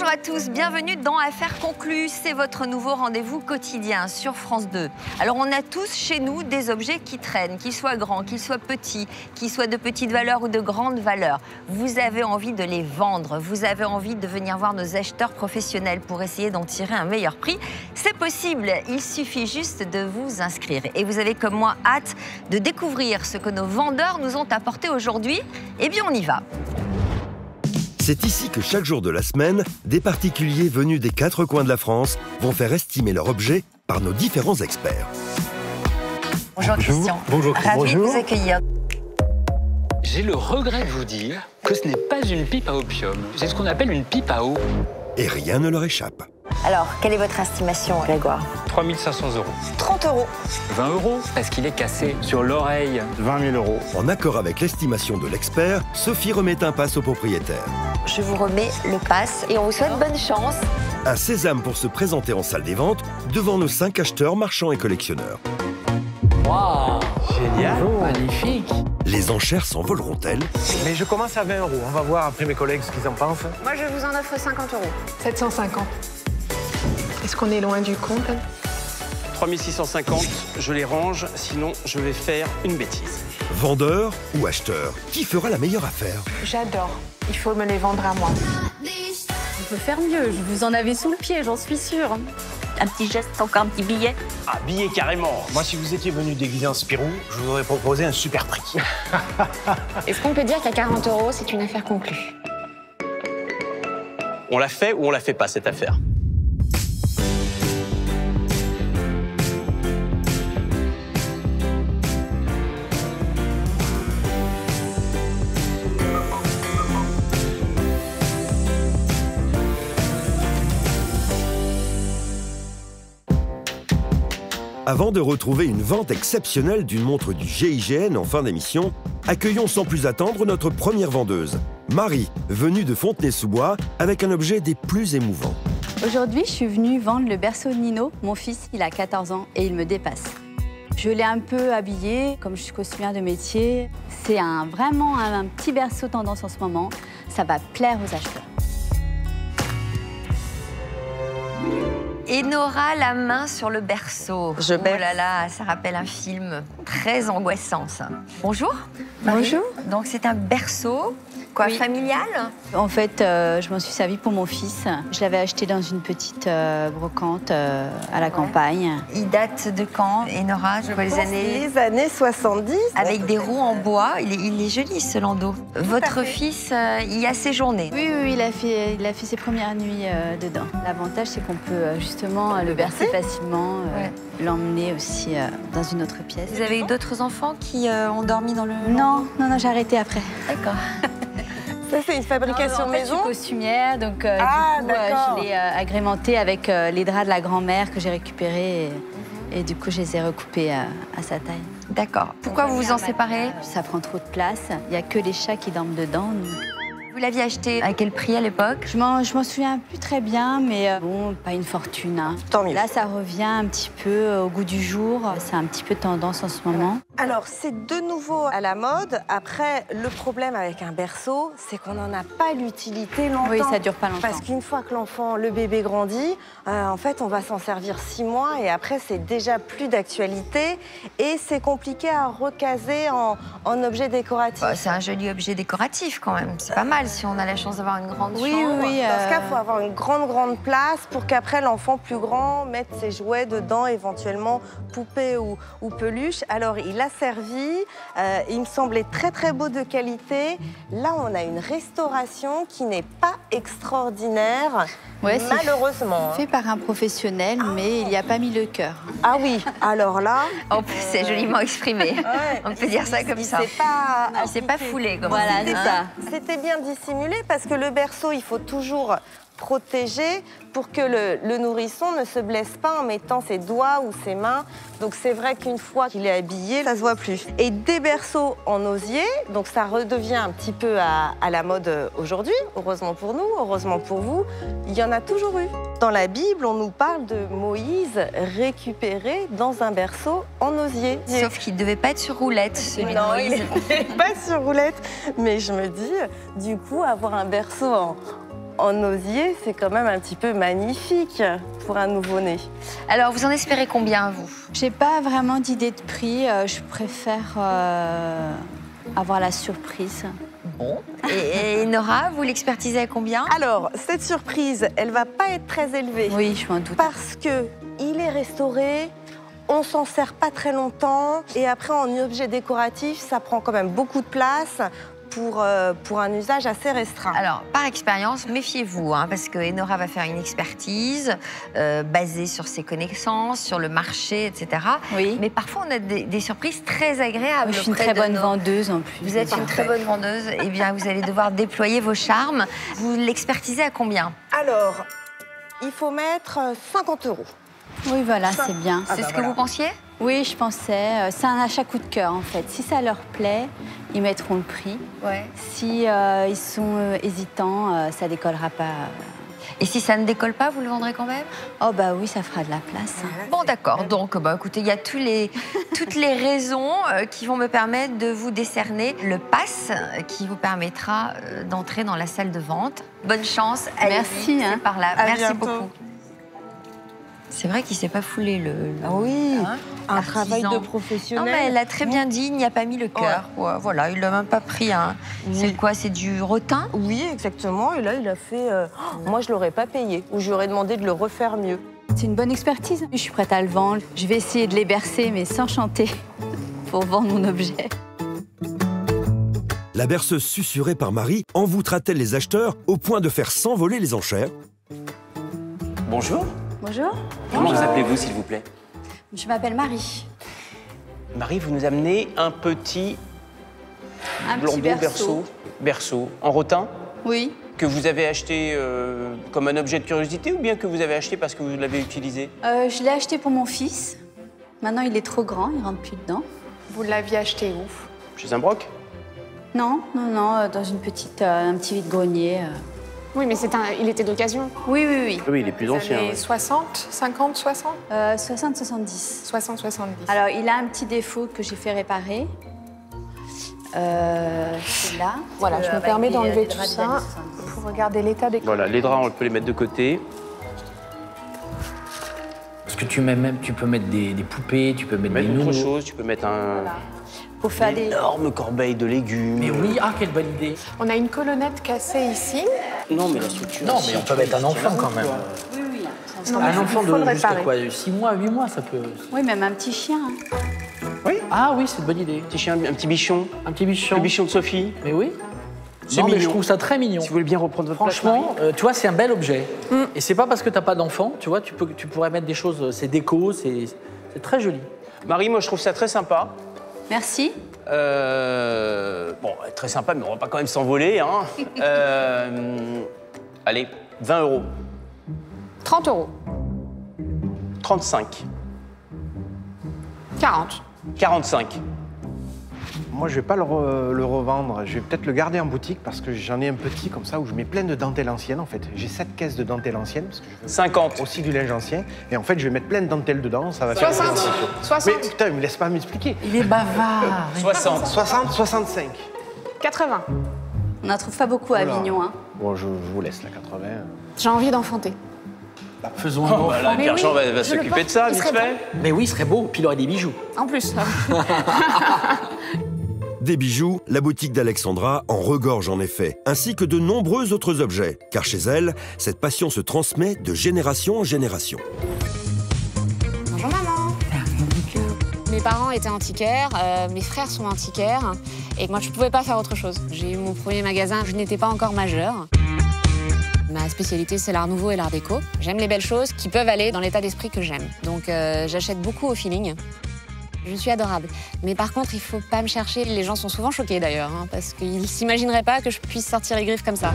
Bonjour à tous, bienvenue dans Affaires conclues. C'est votre nouveau rendez-vous quotidien sur France 2. Alors on a tous chez nous des objets qui traînent, qu'ils soient grands, qu'ils soient petits, qu'ils soient de petite valeur ou de grande valeur. Vous avez envie de les vendre, vous avez envie de venir voir nos acheteurs professionnels pour essayer d'en tirer un meilleur prix. C'est possible, il suffit juste de vous inscrire. Et vous avez comme moi hâte de découvrir ce que nos vendeurs nous ont apporté aujourd'hui. Eh bien on y va. C'est ici que chaque jour de la semaine, des particuliers venus des 4 coins de la France vont faire estimer leur objet par nos différents experts. Bonjour Christian. Bonjour. Ravi de vous accueillir. J'ai le regret de vous dire que ce n'est pas une pipe à opium. C'est ce qu'on appelle une pipe à eau. Et rien ne leur échappe. Alors, quelle est votre estimation, Grégoire? 3 500 €. 30 €. 20 € parce qu'il est cassé sur l'oreille. 20 000 €. En accord avec l'estimation de l'expert, Sophie remet un pass au propriétaire. Je vous remets le pass et on vous souhaite bonne chance. Un sésame pour se présenter en salle des ventes devant nos 5 acheteurs, marchands et collectionneurs. Waouh, Génial. magnifique. Les enchères s'envoleront-elles? Mais je commence à 20 €. On va voir après mes collègues ce qu'ils en pensent. Moi, je vous en offre 50 €. 750. Est-ce qu'on est loin du compte? 3 650, je les range, sinon je vais faire une bêtise. Vendeur ou acheteur? Qui fera la meilleure affaire? J'adore. Il faut me les vendre à moi. On peut faire mieux, vous en avez sous le pied, j'en suis sûre. Un petit geste, encore un petit billet. Ah, billet carrément. Moi, si vous étiez venu déguisé en Spirou, je vous aurais proposé un super prix. Est-ce qu'on peut dire qu'à 40 €, c'est une affaire conclue? On la fait ou on la fait pas, cette affaire? Avant de retrouver une vente exceptionnelle d'une montre du GIGN en fin d'émission, accueillons sans plus attendre notre première vendeuse, Marie, venue de Fontenay-sous-Bois avec un objet des plus émouvants. Aujourd'hui, je suis venue vendre le berceau de Nino. Mon fils, il a 14 ans et il me dépasse. Je l'ai un peu habillé, comme je suis costumière de métier. C'est vraiment un petit berceau tendance en ce moment. Ça va plaire aux acheteurs. Et Nora, la main sur le berceau. Oh là là, ça rappelle un film très angoissant, ça. Bonjour. Marie. Bonjour. Donc c'est un berceau, quoi, Oui. familial? En fait, je m'en suis servie pour mon fils. Je l'avais acheté dans une petite brocante à la campagne. Il date de quand, Enora? Je vois les années... Les années 70. Avec des roues en bois. Il est joli, ce landau. Votre fils, il y a séjourné? Oui, il a fait ses premières nuits dedans. L'avantage, c'est qu'on peut justement le bercer facilement, l'emmener aussi dans une autre pièce. Vous avez eu d'autres enfants qui ont dormi dans le... Non, j'ai arrêté après. D'accord. Ça, c'est une fabrication En fait, maison. je suis costumière, donc d'accord. je l'ai agrémenté avec les draps de la grand-mère que j'ai récupérés. Et du coup, je les ai recoupés à sa taille. D'accord. Pourquoi vous vous en séparez? Ça prend trop de place. Il n'y a que les chats qui dorment dedans. Vous l'aviez acheté à quel prix à l'époque? Je m'en souviens plus très bien, mais bon, pas une fortune. Hein. Tant mieux. Là, ça revient un petit peu au goût du jour. C'est un petit peu tendance en ce moment. Alors, c'est de nouveau à la mode. Après, le problème avec un berceau, c'est qu'on n'en a pas l'utilité longtemps. Oui, ça dure pas longtemps. Parce qu'une fois que le bébé grandit, en fait, on va s'en servir 6 mois et après, c'est déjà plus d'actualité et c'est compliqué à recaser en objet décoratif. Bah, c'est un joli objet décoratif quand même. C'est pas mal si on a la chance d'avoir une grande chambre. Oui. Dans ce cas, il faut avoir une grande place pour qu'après, l'enfant plus grand mette ses jouets dedans, éventuellement poupée ou peluche. Alors, il a servi. Il me semblait très beau de qualité. Là, on a une restauration qui n'est pas extraordinaire, malheureusement. Fait par un professionnel, mais il n'y a pas mis le cœur. Ah oui, alors là... En plus, c'est joliment exprimé. On peut dire ça comme ça. C'est pas foulé, comme Voilà, on dit. c'est ça. C'était bien dissimulé parce que le berceau, il faut toujours protéger pour que le nourrisson ne se blesse pas en mettant ses doigts ou ses mains. Donc c'est vrai qu'une fois qu'il est habillé, ça se voit plus. Et des berceaux en osier, donc ça redevient un petit peu à la mode aujourd'hui, heureusement pour nous, heureusement pour vous, il y en a toujours eu. Dans la Bible, on nous parle de Moïse récupéré dans un berceau en osier. Sauf qu'il ne devait pas être sur roulette, celui de Non, Moïse. il n'est pas sur roulette, mais je me dis, du coup, avoir un berceau en osier, c'est quand même un petit peu magnifique pour un nouveau-né. Alors, vous en espérez combien, vous? J'ai pas vraiment d'idée de prix. Je préfère avoir la surprise. Bon. Et Nora, vous l'expertisez à combien? Alors, cette surprise, elle va pas être très élevée. Oui, je m'en doute. Parce que il est restauré, on s'en sert pas très longtemps, et après, en objet décoratif, ça prend quand même beaucoup de place pour un usage assez restreint. Alors, par expérience, méfiez-vous, hein, parce que Enora va faire une expertise basée sur ses connaissances, sur le marché, etc. Oui. Mais parfois, on a des surprises très agréables. Je suis une très bonne vendeuse en plus. Vous êtes une très bonne vendeuse. Eh bien, vous allez devoir déployer vos charmes. Vous l'expertisez à combien? Alors, il faut mettre 50 €. Oui, voilà, c'est bien. C'est ce que vous pensiez? Oui, je pensais. C'est un achat coup de cœur, en fait. Si ça leur plaît, ils mettront le prix. Ouais. Si ils sont hésitants, ça décollera pas. Et si ça ne décolle pas, vous le vendrez quand même? Oh bah oui, ça fera de la place. Bon, d'accord. Donc, écoutez, il y a toutes les raisons qui vont me permettre de vous décerner le pass qui vous permettra d'entrer dans la salle de vente. Bonne chance. Merci. C'est par là. À Merci bientôt. beaucoup. C'est vrai qu'il ne s'est pas foulé Ah oui, un l'artisan. travail de Non, professionnel. mais elle a très bien dit, il n'y a pas mis le cœur. Ouais, voilà, il l'a même pas pris. Hein. Oui. C'est quoi? C'est du rotin? Oui, exactement. Et là, il a fait... moi, je l'aurais pas payé. Ou je lui aurais demandé de le refaire mieux. C'est une bonne expertise. Je suis prête à le vendre. Je vais essayer de les bercer, mais sans chanter, pour vendre mon objet. La berceuse susurrée par Marie envoûtera-t-elle les acheteurs au point de faire s'envoler les enchères? Bonjour. Bonjour. Comment vous appelez-vous, s'il vous plaît? Je m'appelle Marie. Marie, vous nous amenez un petit Un blondeau petit berceau. berceau en rotin Oui. que vous avez acheté comme un objet de curiosité ou bien que vous avez acheté parce que vous l'avez utilisé? Je l'ai acheté pour mon fils. Maintenant, il est trop grand, il rentre plus dedans. Vous l'aviez acheté où? Chez un broc? Non, dans une un petit vide-grenier. Oui, mais il était d'occasion. Oui, oui, oui. Oui, il est plus Les ancien. années ouais. 60, 50, 60 60-70. 60, 70. Alors, il a un petit défaut que j'ai fait réparer. C'est là. Voilà, je me Avec permets les d'enlever draps tout des ça années 70. pour regarder l'état des... Voilà, les draps, on peut les mettre de côté. Parce que tu peux mettre des poupées, tu peux mettre des Mettre autre nounours. chose, tu peux mettre un Pour faire des... énorme corbeille de légumes. Mais oui, quelle bonne idée. On a une colonnette cassée ici. Non, mais la structure... Non, mais on peut mettre un enfant quand même. Oui, oui. Non, Un mais enfant il faut le de jusqu'à réparer. quoi 6 mois, 8 mois, ça peut... Oui, même un petit chien. Hein. Oui, Ah oui, c'est une bonne idée. petit chien, un petit bichon. Un petit bichon. Le bichon de Sophie. Mais oui. C'est Non, mais je mignon. trouve ça très mignon. Si vous voulez bien reprendre votre place, Franchement, tu vois, c'est un bel objet. Et c'est pas parce que t'as pas d'enfant, tu vois, tu pourrais mettre des choses, c'est déco, c'est très joli. Marie, moi, je trouve ça très sympa. Merci. Bon, très sympa, mais on va pas quand même s'envoler. Hein. Allez, 20 €. 30 €. 35. 40. 45. Moi, je vais pas le revendre. Je vais peut-être le garder en boutique parce que j'en ai un petit comme ça où je mets plein de dentelles anciennes en fait. J'ai 7 caisses de dentelles anciennes parce que je veux 50. aussi du linge ancien. Et en fait, je vais mettre plein de dentelles dedans. Ça va faire 60. une transition. 60. Mais putain, il me laisse pas m'expliquer. Il est bavard. 60. 60, 65. 80. On n'en trouve pas beaucoup à Avignon. Hein. Bon, je vous laisse la 80. J'ai envie d'enfanter. Faisons un Oh, bah là, Mais Pierre-Jean oui, va je le s'occuper porte. de ça, Il vite serait fait. Mais oui, il serait beau, puis il aurait des bijoux. En plus. Des bijoux, la boutique d'Alexandra en regorge en effet, ainsi que de nombreux autres objets, car chez elle, cette passion se transmet de génération en génération. Bonjour maman. Mes parents étaient antiquaires, mes frères sont antiquaires, et moi je pouvais pas faire autre chose. J'ai eu mon premier magasin, je n'étais pas encore majeure. Ma spécialité, c'est l'art nouveau et l'art déco. J'aime les belles choses qui peuvent aller dans l'état d'esprit que j'aime. Donc j'achète beaucoup au feeling. Je suis adorable. Mais par contre, il faut pas me chercher. Les gens sont souvent choqués d'ailleurs, hein, parce qu'ils s'imagineraient pas que je puisse sortir les griffes comme ça.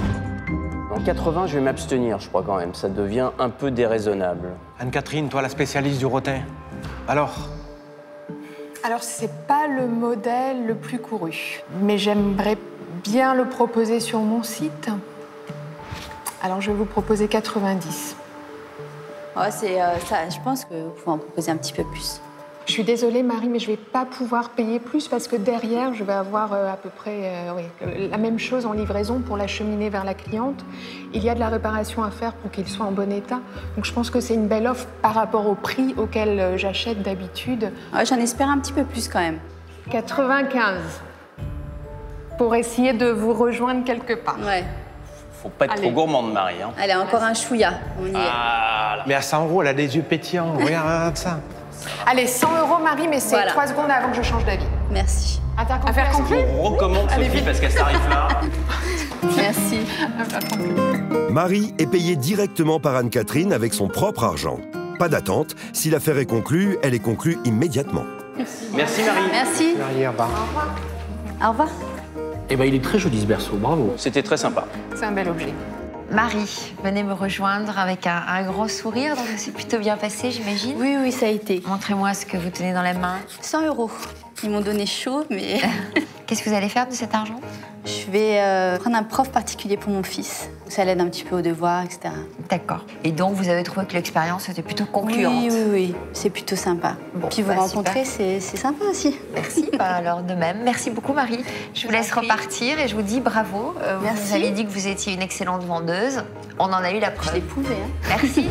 En 80, je vais m'abstenir, je crois quand même. Ça devient un peu déraisonnable. Anne-Catherine, toi la spécialiste du rotin. Alors, Alors, c'est pas le modèle le plus couru, mais j'aimerais bien le proposer sur mon site. Alors, je vais vous proposer 90. Ouais, ça, je pense que vous pouvez en proposer un petit peu plus. Je suis désolée, Marie, mais je ne vais pas pouvoir payer plus parce que derrière, je vais avoir à peu près la même chose en livraison pour l'acheminer vers la cliente. Il y a de la réparation à faire pour qu'il soit en bon état. Donc je pense que c'est une belle offre par rapport au prix auquel j'achète d'habitude. Ouais, j'en espère un petit peu plus quand même. 95 pour essayer de vous rejoindre quelque part. Ouais. Faut pas être trop gourmande, Marie. Hein. Allez, encore un chouïa. On y est. Mais à 100 €, elle a des yeux pétillants. Regarde ça. Allez, 100 € Marie, mais c'est 3 secondes avant que je change d'avis. Merci. Affaire conclue. On recommande Sophie parce qu'elle s'arrive là. Merci. Affaire conclue. Marie est payée directement par Anne-Catherine avec son propre argent. Pas d'attente, si l'affaire est conclue, elle est conclue immédiatement. Merci Marie. Merci. Marie, au revoir. Au revoir. Eh ben, il est très joli ce berceau, bravo. C'était très sympa. C'est un bel objet. Marie, venez me rejoindre avec un grand sourire, donc c'est plutôt bien passé, j'imagine. Oui, oui, ça a été. Montrez-moi ce que vous tenez dans la main. 100 €. Ils m'ont donné chaud, mais... Qu'est-ce que vous allez faire de cet argent? Je vais prendre un prof particulier pour mon fils. Ça l'aide un petit peu aux devoirs, etc. D'accord. Et donc, vous avez trouvé que l'expérience était plutôt concluante? Oui, oui, oui. C'est plutôt sympa. Bon, puis vous rencontrer, c'est sympa aussi. Merci. Alors, de même. Merci beaucoup, Marie. Je vous laisse repartir et je vous dis bravo. Merci. Vous avez dit que vous étiez une excellente vendeuse. On en a eu la preuve. Je l'ai prouvé, hein. Merci.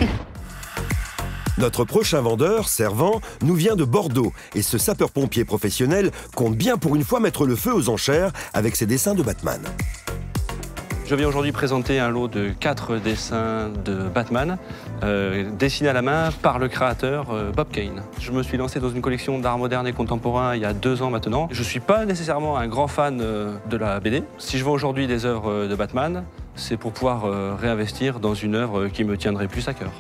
Notre prochain vendeur, Servant, nous vient de Bordeaux et ce sapeur-pompier professionnel compte bien pour une fois mettre le feu aux enchères avec ses dessins de Batman. Je viens aujourd'hui présenter un lot de 4 dessins de Batman, dessinés à la main par le créateur Bob Kane. Je me suis lancé dans une collection d'art moderne et contemporain il y a 2 ans maintenant. Je ne suis pas nécessairement un grand fan de la BD. Si je vends aujourd'hui des œuvres de Batman, c'est pour pouvoir réinvestir dans une œuvre qui me tiendrait plus à cœur.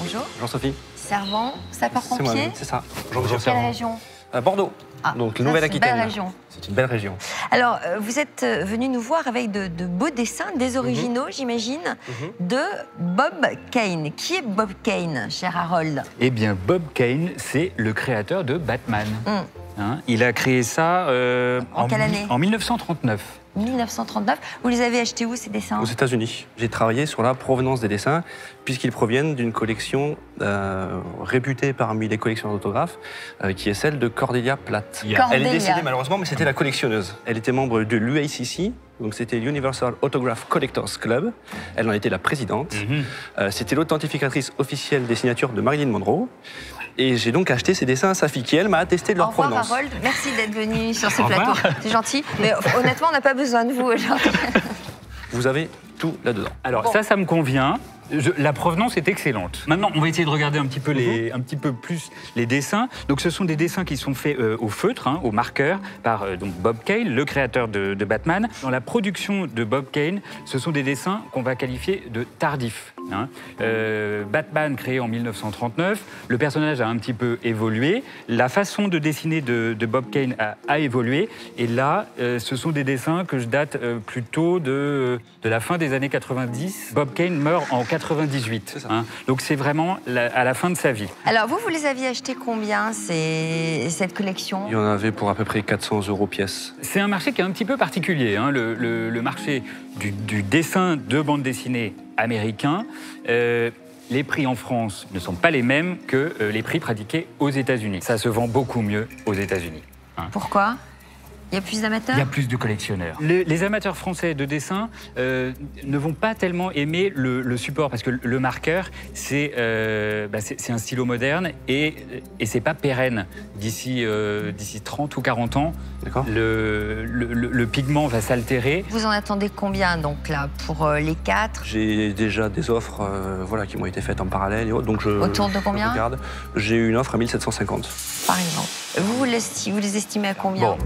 Bonjour. Bonjour Sophie. Servant, sapeur-pompier. C'est moi-même, c'est ça. Bonjour, Quelle région? Bordeaux, donc Nouvelle-Aquitaine. C'est une belle région. C'est une belle région. Alors, vous êtes venu nous voir avec de beaux dessins, des originaux, j'imagine, de Bob Kane. Qui est Bob Kane, cher Harold? Eh bien, Bob Kane, c'est le créateur de Batman. Hein, il a créé ça en quelle année? En 1939. 1939. Vous les avez achetés où, ces dessins? Aux États-Unis. J'ai travaillé sur la provenance des dessins, puisqu'ils proviennent d'une collection réputée parmi les collectionneurs d'autographes, qui est celle de Cordelia Platt. Elle est décédée malheureusement, mais c'était la collectionneuse. Elle était membre de l'UACC, donc c'était l'Universal Autograph Collectors Club. Elle en était la présidente. C'était l'authentificatrice officielle des signatures de Marilyn Monroe. Et j'ai donc acheté ces dessins à sa fille, qui, elle, m'a attesté de leur provenance. Au revoir, Harold. Merci d'être venu sur ce plateau. C'est gentil. Mais honnêtement, on n'a pas besoin de vous aujourd'hui. Vous avez tout là-dedans. Alors ça me convient. La provenance est excellente. Maintenant, on va essayer de regarder un petit peu plus les dessins. Donc, ce sont des dessins qui sont faits au feutre, au marqueur, par donc Bob Kane, le créateur de Batman. Dans la production de Bob Kane, ce sont des dessins qu'on va qualifier de tardifs. Batman créé en 1939, le personnage a un petit peu évolué, la façon de dessiner de Bob Kane a évolué, et là, ce sont des dessins que je date plutôt de la fin des années 90. Bob Kane meurt en 98, donc c'est vraiment à la fin de sa vie. Alors vous les aviez achetés combien, cette collection? Il y en avait pour à peu près 400 € pièce. C'est un marché qui est un petit peu particulier, le marché du dessin de bande dessinée américain. Les prix en France ne sont pas les mêmes que les prix pratiqués aux États-Unis. Ça se vend beaucoup mieux aux États-Unis. Pourquoi? Il y a plus d'amateurs? Il y a plus de collectionneurs. Les amateurs français de dessin ne vont pas tellement aimer le support, parce que le marqueur, c'est un stylo moderne et c'est pas pérenne. D'ici 30 ou 40 ans, le pigment va s'altérer. Vous en attendez combien, donc, là, pour les 4? J'ai déjà des offres qui m'ont été faites en parallèle. Donc autour de combien? J'ai eu une offre à 1750. Par exemple. Vous les estimez à combien? Bon.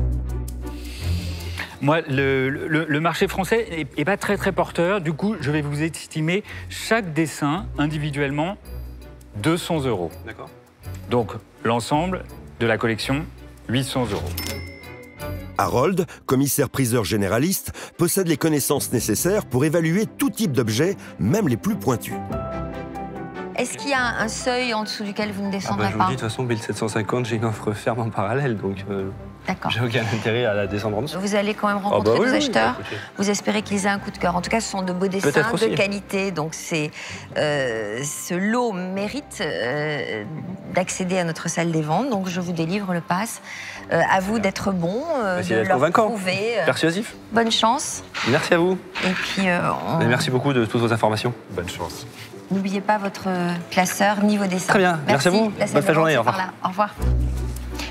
Moi, le marché français n'est pas très porteur. Du coup, je vais vous estimer chaque dessin individuellement 200 €. D'accord. Donc, l'ensemble de la collection, 800 €. Harold, commissaire-priseur généraliste, possède les connaissances nécessaires pour évaluer tout type d'objets, même les plus pointus. Est-ce qu'il y a un seuil en dessous duquel vous ne descendrez je vous pas? dis, de toute façon, 1750, j'ai une offre ferme en parallèle, donc... D'accord. J'ai aucun intérêt à la descendre en dessous. Vous allez quand même rencontrer bah oui, des oui, acheteurs. écoutez. Vous espérez qu'ils aient un coup de cœur. En tout cas, ce sont de beaux dessins, de qualité. Donc, ce lot mérite d'accéder à notre salle des ventes. Donc, je vous délivre le pass. À vous d'être bon, de leur convacant, prouver. Persuasif. Bonne chance. Merci à vous. Et puis, Et merci beaucoup de toutes vos informations. Bonne chance. N'oubliez pas votre classeur ni vos dessins. Très bien. Merci à vous. La salle Bonne des journée. ventes, Au revoir. c'est par là. Au revoir.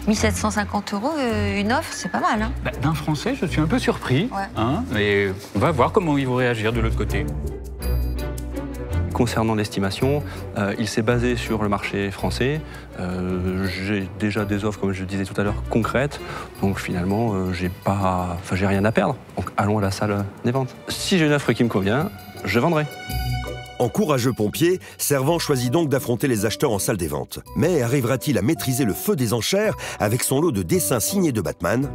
1750 €, une offre, c'est pas mal. Hein, D'un Français, je suis un peu surpris. Ouais. Hein, mais on va voir comment ils vont réagir de l'autre côté. Concernant l'estimation, il s'est basé sur le marché français. J'ai déjà des offres, comme je le disais tout à l'heure, concrètes. Donc finalement, j'ai rien à perdre. Donc allons à la salle des ventes. Si j'ai une offre qui me convient, je vendrai. En courageux pompier, Servan choisit donc d'affronter les acheteurs en salle des ventes. Mais arrivera-t-il à maîtriser le feu des enchères avec son lot de dessins signés de Batman?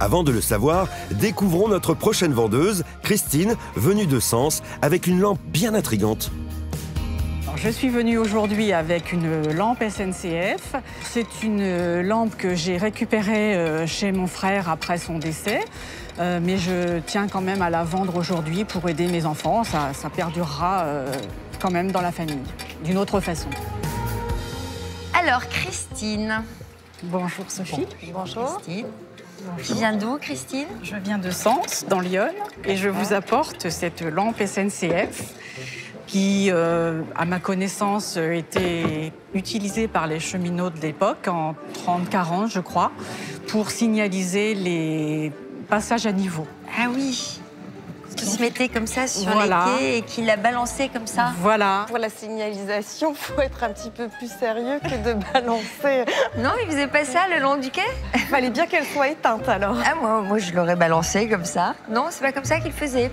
Avant de le savoir, découvrons notre prochaine vendeuse, Christine, venue de Sens, avec une lampe bien intrigante. Alors, je suis venue aujourd'hui avec une lampe SNCF. C'est une lampe que j'ai récupérée chez mon frère après son décès. Mais je tiens quand même à la vendre aujourd'hui pour aider mes enfants. Ça perdurera quand même dans la famille, d'une autre façon. Alors, Christine. Bonjour Sophie. Bonjour. Christine. Tu viens d'où, Christine? Je viens de Sens, dans l'Yonne, et je vous apporte cette lampe SNCF qui, à ma connaissance, était utilisée par les cheminots de l'époque, en 30-40, je crois, pour signaliser les passages à niveau. Ah oui, qui se mettait comme ça sur Voilà. les quais et qui la balançait comme ça. Voilà. Pour la signalisation, il faut être un petit peu plus sérieux que de balancer. Non, il faisait pas ça le long du quai? Il fallait bien qu'elle soit éteinte alors. Ah, moi je l'aurais balancé comme ça. Non, c'est pas comme ça qu'il faisait.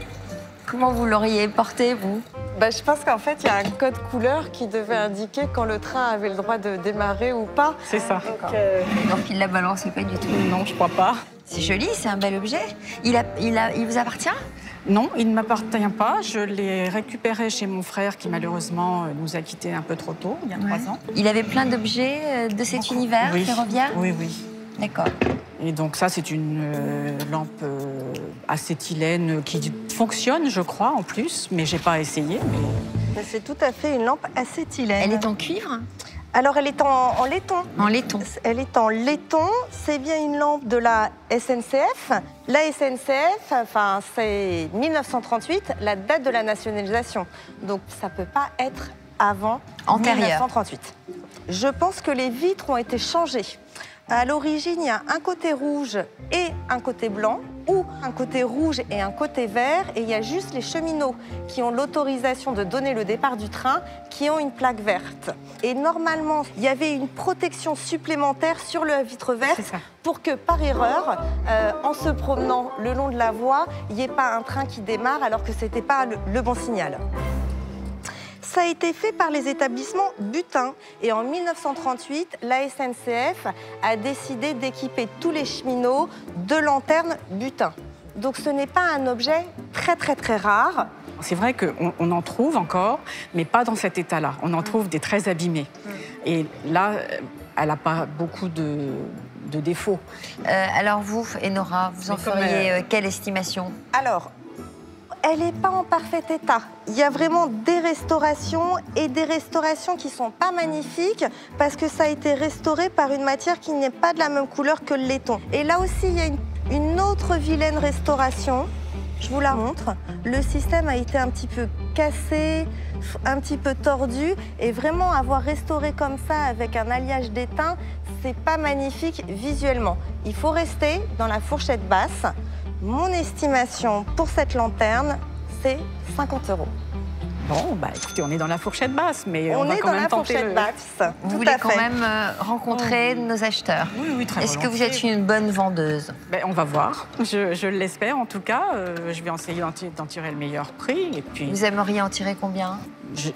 Comment vous l'auriez porté, vous? Je pense qu'en fait, il y a un code couleur qui devait indiquer quand le train avait le droit de démarrer ou pas. C'est ça. Donc il la balançait pas du tout? Non, je crois pas. C'est joli, c'est un bel objet. Il vous appartient? Non, il ne m'appartient pas. Je l'ai récupéré chez mon frère qui malheureusement nous a quittés un peu trop tôt, il y a 3 ans. Il avait plein d'objets de cet univers ferroviaire? Oui, oui. D'accord. Et donc ça, c'est une lampe acétylène qui fonctionne, je crois, en plus, mais j'ai pas essayé. Mais... C'est tout à fait une lampe acétylène. Elle est en cuivre? Alors, elle est en laiton. En laiton. Elle est en laiton. C'est bien une lampe de la SNCF. La SNCF, c'est 1938, la date de la nationalisation. Donc, ça ne peut pas être avant antérieur. 1938. Je pense que les vitres ont été changées. À l'origine, il y a un côté rouge et un côté blanc, ou un côté rouge et un côté vert, et il y a juste les cheminots qui ont l'autorisation de donner le départ du train, qui ont une plaque verte. Et normalement, il y avait une protection supplémentaire sur la vitre verte pour que, par erreur, en se promenant le long de la voie, il n'y ait pas un train qui démarre alors que ce n'était pas le bon signal. Ça a été fait par les établissements Butin. Et en 1938, la SNCF a décidé d'équiper tous les cheminots de lanternes Butin. Donc ce n'est pas un objet très rare. C'est vrai qu'on en trouve encore, mais pas dans cet état-là. On en trouve des très abîmés. Et là, elle n'a pas beaucoup de défauts. Alors vous, Enora, vous en feriez quelle estimation? Alors, elle n'est pas en parfait état. Il y a vraiment des restaurations et des restaurations qui ne sont pas magnifiques parce que ça a été restauré par une matière qui n'est pas de la même couleur que le laiton. Et là aussi, il y a une autre vilaine restauration. Je vous la montre. Le système a été un petit peu cassé, un petit peu tordu. Et vraiment, avoir restauré comme ça avec un alliage d'étain, c'est pas magnifique visuellement. Il faut rester dans la fourchette basse. Mon estimation pour cette lanterne, c'est 50 €. Bon, écoutez, on est dans la fourchette basse, mais on va quand même tenter le... basse. Vous voulez quand même rencontrer nos acheteurs? Oui, très Est-ce que vous êtes une bonne vendeuse? On va voir. Je l'espère en tout cas. Je vais essayer d'en tirer le meilleur prix. Et puis... Vous aimeriez en tirer combien?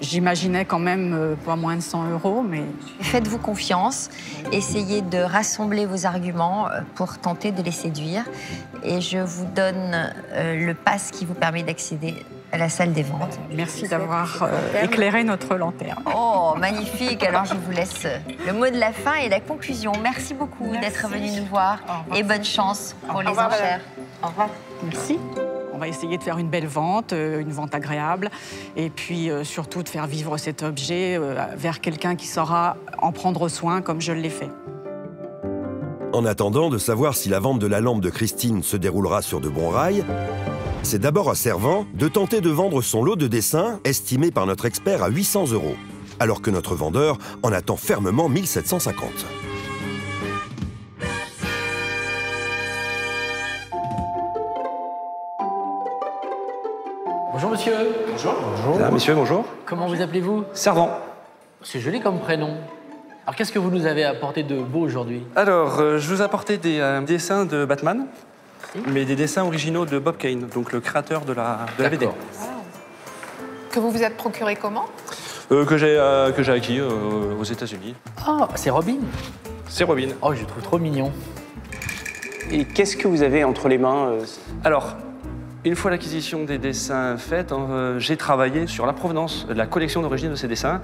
J'imaginais quand même pas moins de 100 €, mais... Faites-vous confiance. Essayez de rassembler vos arguments pour tenter de les séduire. Et je vous donne le pass qui vous permet d'accéder à la salle des ventes. Merci d'avoir éclairé notre lanterne. Oh, magnifique. Alors, je vous laisse le mot de la fin et la conclusion. Merci beaucoup d'être venu nous voir et bonne chance pour les enchères. Au revoir. Merci. On va essayer de faire une belle vente, une vente agréable, et puis surtout de faire vivre cet objet vers quelqu'un qui saura en prendre soin comme je l'ai fait. En attendant de savoir si la vente de la lampe de Christine se déroulera sur de bons rails, c'est d'abord à Servan de tenter de vendre son lot de dessins, estimé par notre expert à 800 €, alors que notre vendeur en attend fermement 1750. Bonjour monsieur. Bonjour. Bonjour. Messieurs, bonjour. Comment vous appelez-vous? Servan. C'est joli comme prénom. Alors qu'est-ce que vous nous avez apporté de beau aujourd'hui? Alors, je vous ai apporté des dessins de Batman, mais des dessins originaux de Bob Kane, donc le créateur de la BD. Que vous vous êtes procuré comment? Que j'ai acquis aux États-Unis. Ah, c'est Robin? C'est Robin. Oh, je le trouve trop mignon. Et qu'est-ce que vous avez entre les mains Alors, une fois l'acquisition des dessins faite, j'ai travaillé sur la provenance de la collection d'origine de ces dessins.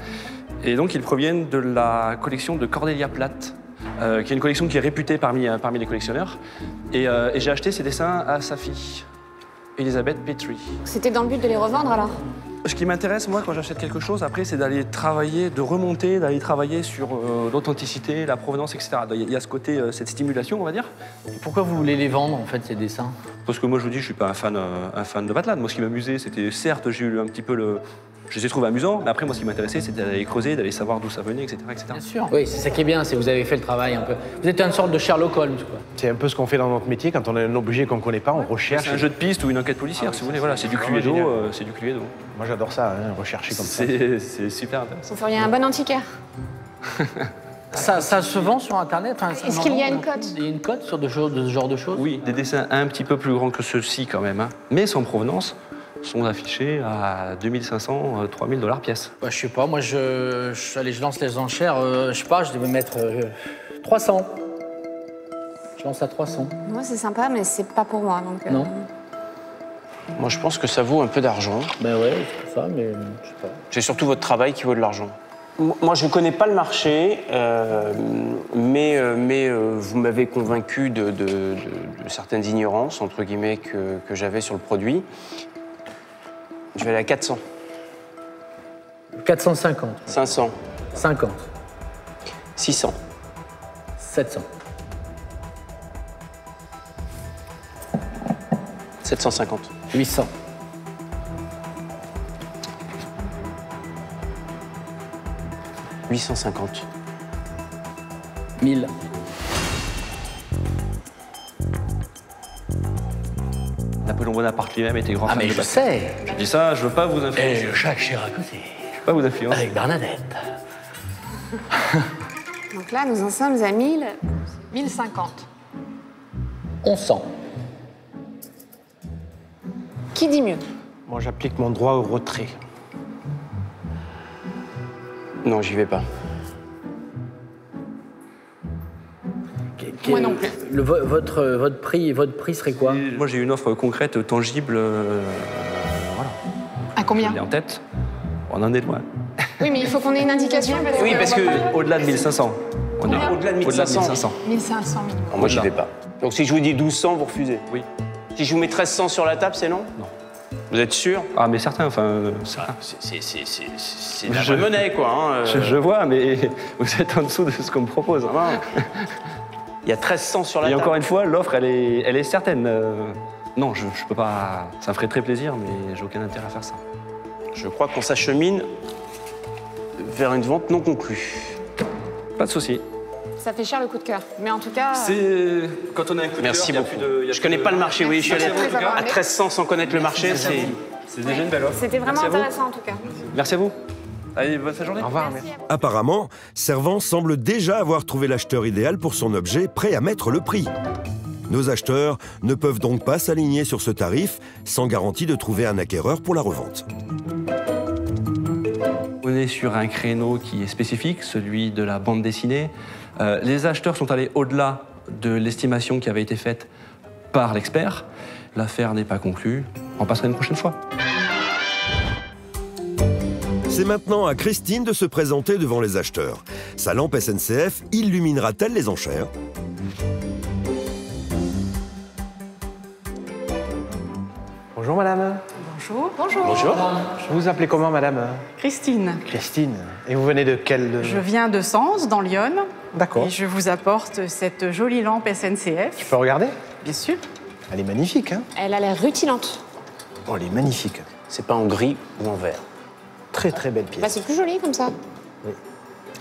Et donc, ils proviennent de la collection de Cordelia Platt, qui est une collection qui est réputée parmi les collectionneurs. Et j'ai acheté ces dessins à sa fille, Elizabeth Petrie. C'était dans le but de les revendre alors? Ce qui m'intéresse, moi, quand j'achète quelque chose, après, c'est d'aller travailler, de remonter, d'aller travailler sur l'authenticité, la provenance, etc. Il y a ce côté, cette stimulation, on va dire. Pourquoi vous voulez les vendre, en fait, ces dessins? Parce que moi, je vous dis, je suis pas un fan de Batman. Moi, ce qui m'amusait, c'était, certes, j'ai eu un petit peu je les ai trouvés amusants, mais après, moi, ce qui m'intéressait, c'était d'aller creuser, d'aller savoir d'où ça venait, etc. Bien sûr. Oui, c'est ça qui est bien, c'est que vous avez fait le travail un peu. Vous êtes une sorte de Sherlock Holmes, quoi. C'est un peu ce qu'on fait dans notre métier. Quand on a un objet qu'on ne connaît pas, on recherche. C'est un jeu de piste ou une enquête policière, si vous voulez. Voilà, c'est du Cluedo. C'est du Cluedo. Moi, j'adore ça, rechercher comme ça. C'est super intéressant. Vous feriez un bon antiquaire. Ça se vend sur Internet? Est-ce qu'il y a une cote? Il y a une cote sur de ce genre de choses? Oui, des dessins un petit peu plus grands que ceux-ci quand même, mais sans provenance, sont affichés à 2500, 3000 $ pièce. Bah, je sais pas, moi je lance les enchères, je sais pas, je devais mettre 300. Je lance à 300. Moi c'est sympa, mais c'est pas pour moi. Donc, non. Moi je pense que ça vaut un peu d'argent. Ben ouais, c'est ça, mais je sais pas. C'est surtout votre travail qui vaut de l'argent. Moi je connais pas le marché, mais vous m'avez convaincu de certaines ignorances, entre guillemets, que j'avais sur le produit. Je vais aller à 400. 450. 500. 50. 600. 700. 750. 800. 850. 1000. Napoléon Bonaparte lui-même était grand fan de mais je sais. Je dis ça, je veux pas vous influencer. Et Jacques Chirac aussi. Je veux pas vous influencer. Avec Bernadette. Donc là, nous en sommes à 1000. 1050. 1100. Qui dit mieux? Moi, j'applique mon droit au retrait. Non, j'y vais pas. Moi non plus. Votre prix serait quoi? Moi, j'ai une offre concrète, tangible. Voilà. À combien? Je l'ai en tête. On en est loin. Oui, mais il faut qu'on ait une indication. Oui, parce que au-delà de 1500. On est au-delà de 1500. 1500 minimum. Moi, j'y vais pas. Donc, si je vous dis 1200, vous refusez? Oui. Si je vous mets 1300 sur la table, c'est non? Non. Vous êtes sûr? Ah, mais certains, enfin. Certains. C'est de la vraie monnaie, quoi. Hein, je vois, mais vous êtes en dessous de ce qu'on me propose. Il y a 1300 sur la table. Et table. encore une fois, l'offre, elle est certaine. Non, je peux pas. Ça me ferait très plaisir, mais j'ai aucun intérêt à faire ça. Je crois qu'on s'achemine vers une vente non conclue. Pas de souci. Ça fait cher le coup de cœur. Mais en tout cas. C'est. Quand on a un coup de cœur. Merci beaucoup. Je connais pas le marché, oui. Je suis allé à 1300 sans connaître le marché. C'est déjà une belle offre. C'était vraiment intéressant en tout cas. Merci à vous. Allez, bonne fin de journée. Au revoir. Apparemment, Servan semble déjà avoir trouvé l'acheteur idéal pour son objet, prêt à mettre le prix. Nos acheteurs ne peuvent donc pas s'aligner sur ce tarif, sans garantie de trouver un acquéreur pour la revente. On est sur un créneau qui est spécifique, celui de la bande dessinée. Les acheteurs sont allés au-delà de l'estimation qui avait été faite par l'expert. L'affaire n'est pas conclue. On passera une prochaine fois. C'est maintenant à Christine de se présenter devant les acheteurs. Sa lampe SNCF illuminera-t-elle les enchères? Bonjour madame. Bonjour. Bonjour. Bonjour. Vous vous appelez comment madame? Christine. Christine. Et vous venez de quelle... Je viens de Sens, dans l'Yonne. D'accord. Et je vous apporte cette jolie lampe SNCF. Tu peux regarder? Bien sûr. Elle est magnifique, hein? Elle a l'air rutilante. Oh, elle est magnifique. C'est pas en gris ou en vert. Très très belle pièce. Bah, c'est plus joli comme ça.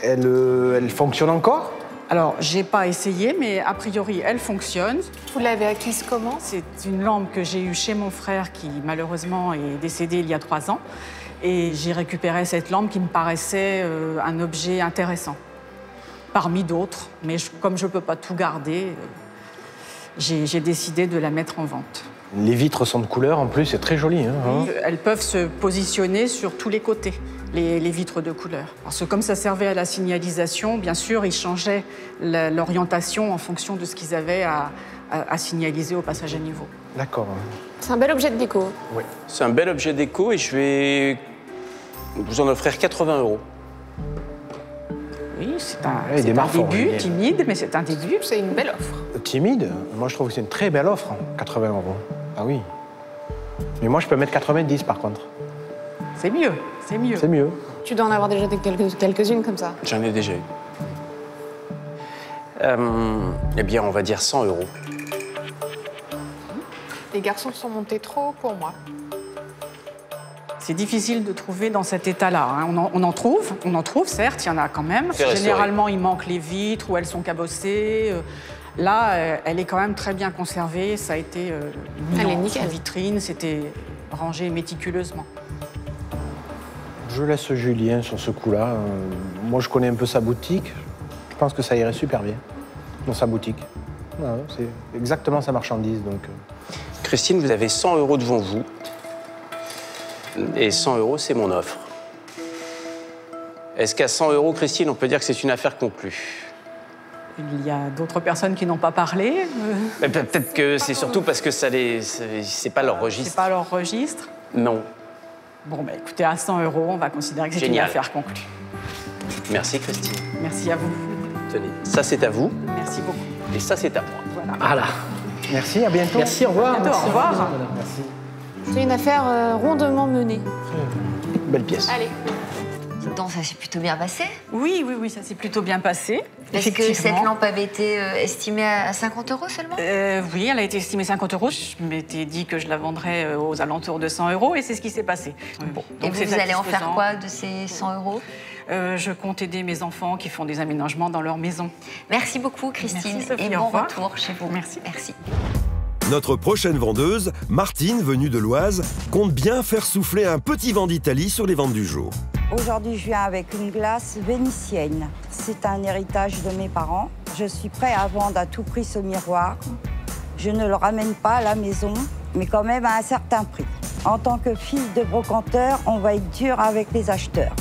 Elle fonctionne encore? Alors, j'ai pas essayé, mais a priori, elle fonctionne. Vous l'avez acquise comment? C'est une lampe que j'ai eue chez mon frère qui, malheureusement, est décédé il y a 3 ans. Et j'ai récupéré cette lampe qui me paraissait un objet intéressant, parmi d'autres. Mais comme je ne peux pas tout garder, j'ai décidé de la mettre en vente. Les vitres sont de couleur, en plus, c'est très joli. Hein, Oui, elles peuvent se positionner sur tous les côtés, les vitres de couleur. Parce que comme ça servait à la signalisation, bien sûr, ils changeaient l'orientation en fonction de ce qu'ils avaient à signaliser au passage à niveau. D'accord. C'est un bel objet de déco. Oui. C'est un bel objet déco et je vais vous en offrir 80 €. Oui, c'est un, il démarre fort, début, Julien. timide, mais c'est un début. C'est une belle offre. Timide? Moi, je trouve que c'est une très belle offre, 80 €. Ah oui. Mais moi, je peux mettre 90 par contre. C'est mieux, c'est mieux. C'est mieux. Tu dois en avoir déjà quelques-unes comme ça. J'en ai déjà eu. Eh bien, on va dire 100 €. Les garçons sont montés trop haut pour moi. C'est difficile de trouver dans cet état-là. Hein. On en trouve, certes, il y en a quand même. Généralement, il manque les vitres ou elles sont cabossées. Là, elle est quand même très bien conservée. Ça a été mis en vitrine, c'était rangé méticuleusement. Je laisse Julien sur ce coup-là. Moi, je connais un peu sa boutique. Je pense que ça irait super bien dans sa boutique. Voilà, c'est exactement sa marchandise. Donc. Christine, vous avez 100 € devant vous. Et 100 €, c'est mon offre. Est-ce qu'à 100 €, Christine, on peut dire que c'est une affaire conclue? Il y a d'autres personnes qui n'ont pas parlé. Peut-être que c'est surtout parce que c'est pas leur registre. C'est pas leur registre? Non. Bon, bah écoutez, à 100 €, on va considérer que c'est une affaire conclue. Merci, Christine. Merci à vous. Tenez, ça c'est à vous. Merci beaucoup. Et ça c'est à moi. Voilà. Merci, à bientôt. Merci, au revoir. Bientôt, au revoir. Merci. C'est une affaire rondement menée. Belle pièce. Allez. Donc ça s'est plutôt bien passé. Oui, ça s'est plutôt bien passé. Est-ce que cette lampe avait été estimée à 50 € seulement? Oui, elle a été estimée 50 €. Je m'étais dit que je la vendrais aux alentours de 100 € et c'est ce qui s'est passé. Bon. Et vous allez en faire quoi de ces 100 €? Je compte aider mes enfants qui font des aménagements dans leur maison. Merci beaucoup, Christine. Merci, Sophie, et au bon revoir. retour chez vous. Merci. Merci. Notre prochaine vendeuse, Martine, venue de l'Oise, compte bien faire souffler un petit vent d'Italie sur les ventes du jour. Aujourd'hui, je viens avec une glace vénitienne. C'est un héritage de mes parents. Je suis prêt à vendre à tout prix ce miroir. Je ne le ramène pas à la maison, mais quand même à un certain prix. En tant que fille de brocanteur, on va être dur avec les acheteurs.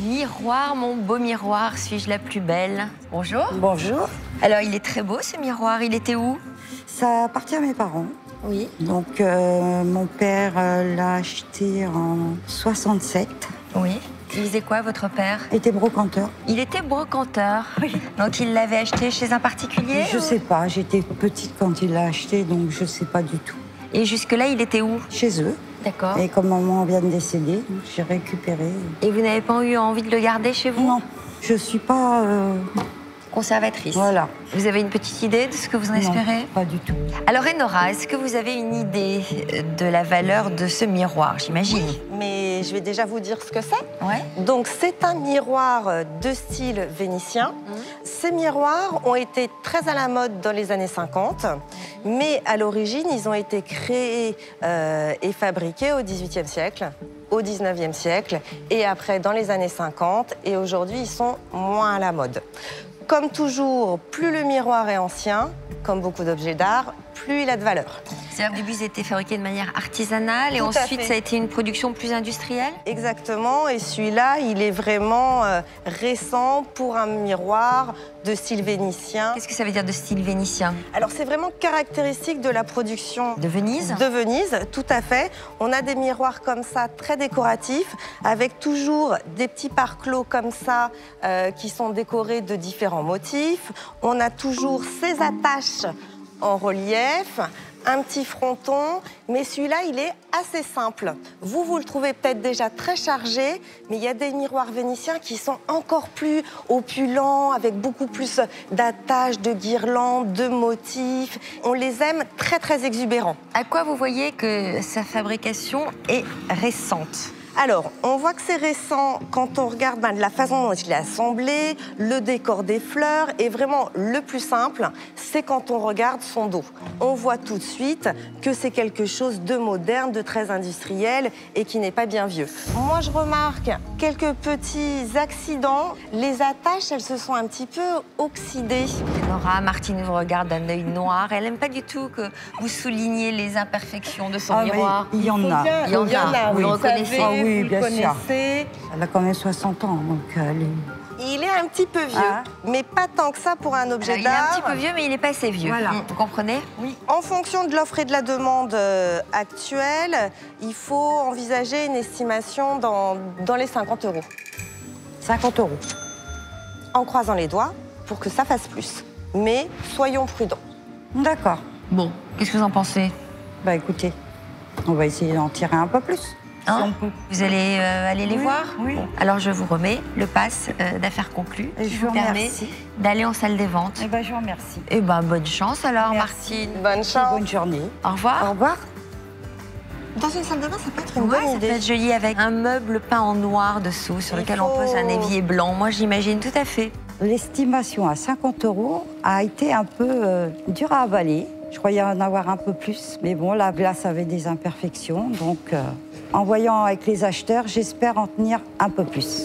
Miroir, mon beau miroir, suis-je la plus belle? Bonjour. Bonjour. Alors, il est très beau, ce miroir. Il était où? Ça appartient à mes parents. Oui. Donc, mon père l'a acheté en 67. Oui. Il faisait quoi, votre père? Il était brocanteur. Il était brocanteur. Oui. Donc, il l'avait acheté chez un particulier? Je sais pas. J'étais petite quand il l'a acheté, donc je sais pas du tout. Et jusque-là, il était où? Chez eux. D'accord. Et comme maman vient de décéder, j'ai récupéré. Et vous n'avez pas eu envie de le garder chez vous? Non, je suis pas... Conservatrice. Voilà. Vous avez une petite idée de ce que vous en espérez? Non, pas du tout. Alors, Enora, est-ce que vous avez une idée de la valeur de ce miroir, j'imagine? Oui, mais je vais déjà vous dire ce que c'est. Ouais. Donc, c'est un miroir de style vénitien. Ces miroirs ont été très à la mode dans les années 50, mais à l'origine, ils ont été créés et fabriqués au XVIIIe siècle, au XIXe siècle, et après dans les années 50, et aujourd'hui, ils sont moins à la mode. Comme toujours, plus le miroir est ancien, comme beaucoup d'objets d'art, plus il a de valeur. C'est-à-dire qu'au début, ça a été fabriqué de manière artisanale et Tout à ensuite, fait. ça a été une production plus industrielle? Exactement, et celui-là, il est vraiment récent pour un miroir de style vénitien. Qu'est-ce que ça veut dire de style vénitien? Alors, c'est vraiment caractéristique de la production de Venise? De Venise, tout à fait. On a des miroirs comme ça, très décoratifs, avec toujours des petits pare-clos comme ça, qui sont décorés de différents motifs. On a toujours ces attaches en relief, un petit fronton, mais celui-là, il est assez simple. Vous le trouvez peut-être déjà très chargé, mais il y a des miroirs vénitiens qui sont encore plus opulents, avec beaucoup plus d'attaches, de guirlandes, de motifs. On les aime très, très exubérants. À quoi vous voyez que sa fabrication est récente? Alors, on voit que c'est récent quand on regarde la façon dont il est assemblé, le décor des fleurs, et vraiment le plus simple, c'est quand on regarde son dos. On voit tout de suite que c'est quelque chose de moderne, de très industriel et qui n'est pas bien vieux. Moi, je remarque quelques petits accidents. Les attaches, elles se sont un petit peu oxydées. Nora, Martine vous regarde d'un œil noir. Elle n'aime pas du tout que vous souligniez les imperfections de son miroir. Il y en a. Il y en a, vous le reconnaissez? Ah oui, vous bien le sûr. connaissez. Elle a quand même 60 ans, donc elle est... Il est un petit peu vieux, mais pas tant que ça pour un objet Alors, il est d'art. un petit peu vieux, mais il n'est pas assez vieux. Voilà. Vous comprenez? Oui. En fonction de l'offre et de la demande actuelle, il faut envisager une estimation dans les 50 €. 50 €. En croisant les doigts pour que ça fasse plus. Mais soyons prudents. D'accord. Bon, qu'est-ce que vous en pensez? Bah écoutez, on va essayer d'en tirer un peu plus. Hein, si on peut. vous allez aller les Oui, voir? oui. Bon, alors je vous remets le pass d'affaires conclues Et qui je vous permet remercie. d'aller en salle des ventes. Eh ben, je vous remercie. Eh ben, bonne chance alors, Merci. Martine. Bonne chance. Bonne journée. Au revoir. Au revoir. Dans une salle de bain, ça peut être une Ouais, bonne ça idée. peut être joli avec un meuble peint en noir dessous sur lequel on pose un évier blanc. Moi, j'imagine tout à fait. L'estimation à 50 € a été un peu dure à avaler. Je croyais en avoir un peu plus, mais bon, la glace avait des imperfections, donc en voyant avec les acheteurs, j'espère en tenir un peu plus.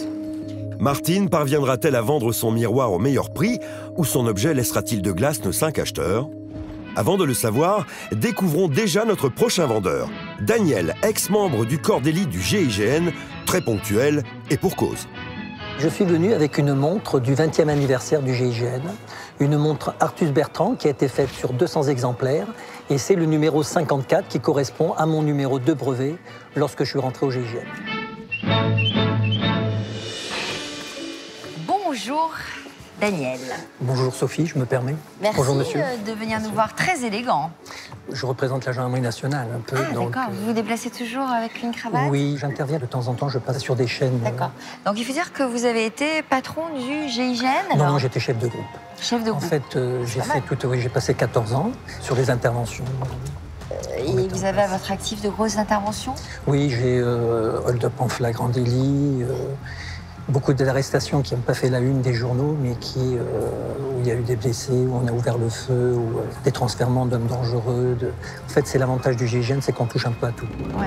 Martine parviendra-t-elle à vendre son miroir au meilleur prix ou son objet laissera-t-il de glace nos 5 acheteurs? Avant de le savoir, découvrons déjà notre prochain vendeur. Daniel, ex-membre du corps d'élite du GIGN, très ponctuel et pour cause. Je suis venu avec une montre du 20e anniversaire du GIGN, une montre Artus Bertrand qui a été faite sur 200 exemplaires et c'est le numéro 54 qui correspond à mon numéro de brevet lorsque je suis rentré au GIGN. Bonjour, Daniel. Bonjour Sophie, je me permets. Merci Bonjour monsieur. de venir nous voir, très élégant. Je représente la gendarmerie nationale un peu. Ah, donc, d'accord. Vous vous déplacez toujours avec une cravate? oui, j'interviens de temps en temps, je passe sur des chaînes. D'accord. Donc il faut dire que vous avez été patron du GIGN Non, alors? non, j'étais chef de groupe. Chef de En groupe. fait, j'ai passé 14 ans sur des interventions. Et vous avez à votre actif de grosses interventions? Oui, j'ai hold-up en flagrant délit, beaucoup d'arrestations qui n'ont pas fait la une des journaux, mais où il y a eu des blessés, où on a ouvert le feu, ou des transfèrements d'hommes dangereux. En fait, c'est l'avantage du GIGN, c'est qu'on touche un peu à tout. Ouais.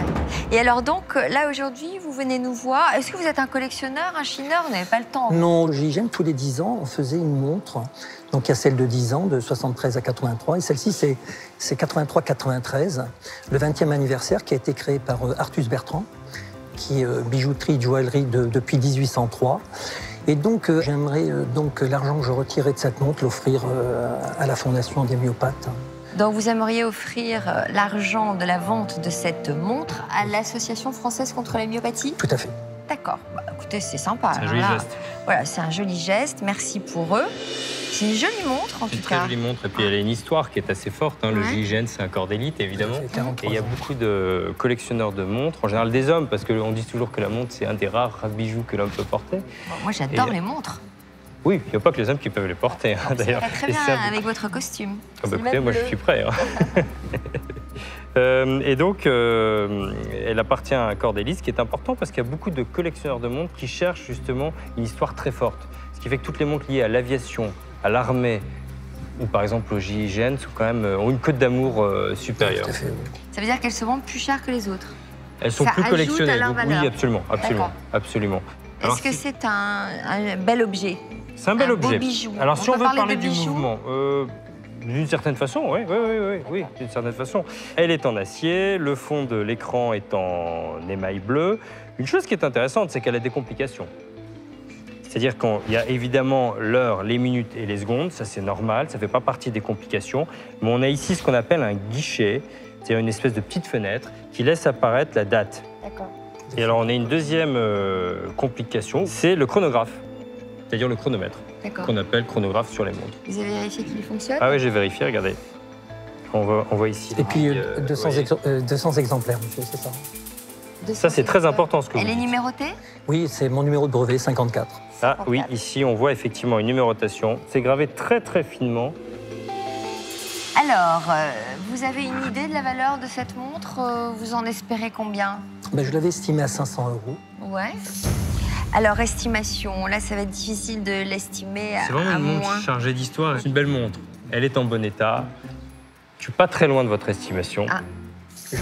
Et alors donc, là aujourd'hui, vous venez nous voir. Est-ce que vous êtes un collectionneur, un chineur? Vous n'avez pas le temps? Non, au GIGN, tous les 10 ans, on faisait une montre. Donc il y a celle de 10 ans, de 73 à 83, et celle-ci, c'est 83-93, le 20e anniversaire qui a été créé par Artus Bertrand, qui est bijouterie, joaillerie depuis 1803. Et donc, j'aimerais donc l'argent que je retirais de cette montre l'offrir à la Fondation des myopathes. Donc vous aimeriez offrir l'argent de la vente de cette montre à l'Association française contre la myopathie? Tout à fait. D'accord. Bah, écoutez, c'est sympa. C'est un joli geste. Voilà, c'est un joli geste. Merci pour eux. C'est une jolie montre, en tout Une cas. très jolie montre. Et puis, elle a une histoire qui est assez forte. Hein. Le Ouais. GIGN, c'est un corps d'élite, évidemment. Ça fait 43 Et il y a ans. beaucoup de collectionneurs de montres, en général des hommes, parce qu'on dit toujours que la montre, c'est un des rares bijoux que l'homme peut porter. Bon, moi, j'adore Et- les montres. Oui, il n'y a pas que les hommes qui peuvent les porter, hein, Ça d'ailleurs. va très Et bien ça- avec votre costume. Ah bah, C'est écoutez, même moi, je bleu. suis prêt. Hein. Et donc, elle appartient à un corps d'élite, ce qui est important parce qu'il y a beaucoup de collectionneurs de montres qui cherchent justement une histoire très forte. Ce qui fait que toutes les montres liées à l'aviation, à l'armée ou par exemple au GIGN sont quand même, ont une cote d'amour supérieure. Tout à fait, oui. Ça veut dire qu'elles se vendent plus cher que les autres. Elles sont Ça plus ajoute collectionnées. à leur Donc, valeur. oui, absolument, absolument, D'accord. absolument. Alors, Est-ce que c'est un bel objet? c'est un bel un beau objet. bijou. Alors, On si on peut veut parler parler de du bijoux mouvement, D'une certaine façon, oui, d'une certaine façon. Elle est en acier, le fond de l'écran est en émail bleu. Une chose qui est intéressante, c'est qu'elle a des complications. C'est-à-dire qu'il y a évidemment l'heure, les minutes et les secondes, ça c'est normal, ça ne fait pas partie des complications. Mais on a ici ce qu'on appelle un guichet, c'est une espèce de petite fenêtre qui laisse apparaître la date. D'accord. Et alors on a une deuxième complication, c'est le chronographe, c'est-à-dire le chronomètre, qu'on appelle chronographe sur les montres. Vous avez vérifié qu'il fonctionne? Ah oui, j'ai vérifié, regardez. On voit ici. Et puis 200 exemplaires, monsieur, c'est ça? Ça, c'est très important ce que vous Elle est dites. numérotée? Oui, c'est mon numéro de brevet, 54. Ah oui, ici, on voit effectivement une numérotation. C'est gravé très, très finement. Alors, vous avez une idée de la valeur de cette montre? Vous en espérez combien? Ben, je l'avais estimé à 500 €. Ouais. Alors, estimation, là, ça va être difficile de l'estimer à C'est vraiment une montre moins. chargée d'histoire. C'est une belle montre. Elle est en bon état. Je suis pas très loin de votre estimation. Ah,